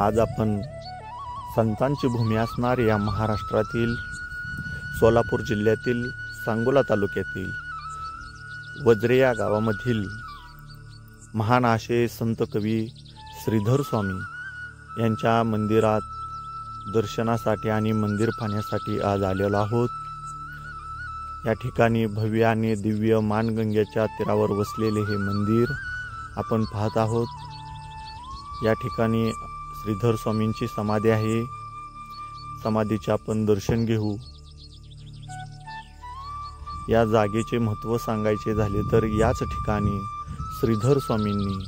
आज आपण संतांची भूमी असणाऱ्या महाराष्ट्रातील सोलापूर जिल्ह्यातील सांगोला तालुक्यातील वज्रे या गावामधील महान असे संत कवी श्रीधर स्वामी यांच्या मंदिरात दर्शनासाठी आणि मंदिर पाहण्यासाठी आज आलेलो आहोत। या ठिकाणी भव्य आणि दिव्य मानगंगेच्या तीरावर वसलेले हे मंदिर आपण पाहत आहोत। या ठिकाणी श्रीधर स्वामींची समाधी आहे। समाधीचे आपण दर्शन घेऊ। या जागेचे महत्त्व सांगायचे झाले तर याच ठिकाणी श्रीधर स्वामींनी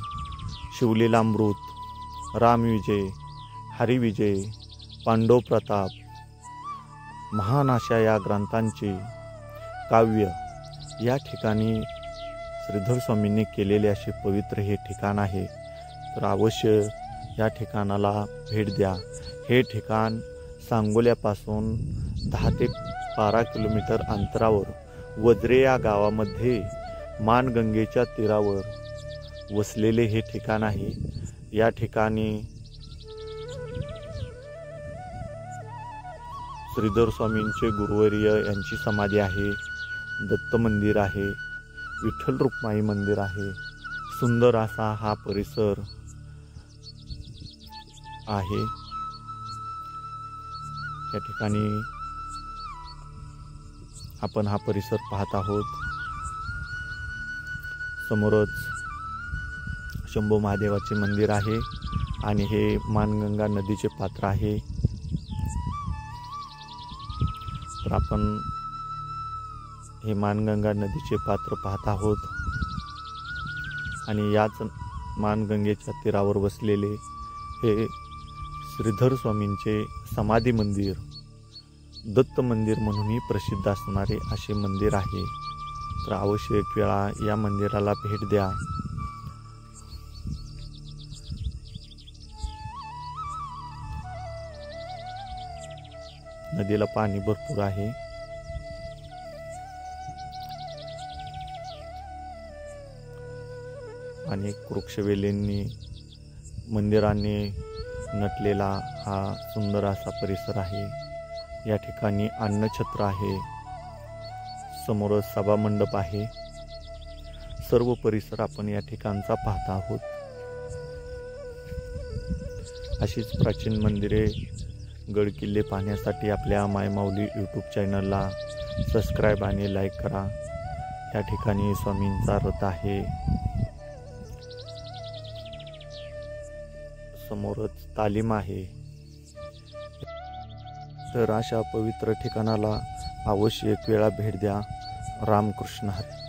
शिवलीलामृत, रामविजय, हरिविजय, पांडव प्रताप, महान अशा या ग्रंथांचे काव्य या ठिकाणी श्रीधर स्वामींनी केलेले असे पवित्र हे ठिकाण आहे। तर अवश्य या ठिकाणाला भेट द्या। हे ठिकाण सांगोल्यापासून 10 ते 12 किलोमीटर अंतरावर वज्रे या गावामध्ये मानगंगेच्या तीरावर वसलेले हे ठिकाण आहे। या ठिकाणी श्रीधर स्वामींचे गुरुवर्य यांची समाधी आहे। दत्त मंदिर आहे, विठ्ठल रुक्माई मंदिर आहे। सुंदर असा हा परिसर आहे। या ठिकाणी आपण हा परिसर पाहत आहोत। समोरच शंभू महादेवाचे मंदिर आहे आणि हे मानगंगा नदीचे पात्र आहे। तर आपण हे मानगंगा नदीचे पात्र पाहत आहोत आणि याच मानगंगेच्या तीरावर वसलेले हे श्रीधर स्वामींचे समाधी मंदिर, दत्त मंदिर म्हणूनही प्रसिद्ध असणारे असे मंदिर आहे। तर अवश्य एक वेळा या मंदिराला भेट द्या। नदीला पाणी भरपूर आहे। अनेक वृक्षवेलींनी मंदिराने नटलेला हा सुंदर असा परिसर आहे। या ठिकाणी अन्नछत्र आहे, समोरच सभा मंडप आहे। सर्व परिसर आपण या ठिकाणचा पाहत आहोत। अशीच प्राचीन मंदिरे, गड किल्ले पाहण्यासाठी आपल्या मायमाऊली यूट्यूब चॅनलला सबस्क्राईब आणि लाईक करा। या ठिकाणी स्वामींचा रथ आहे, समोरच तालीम आहे। तर अशा पवित्र ठिकाणाला अवश्य एक वेळा भेट द्या। रामकृष्ण हरी।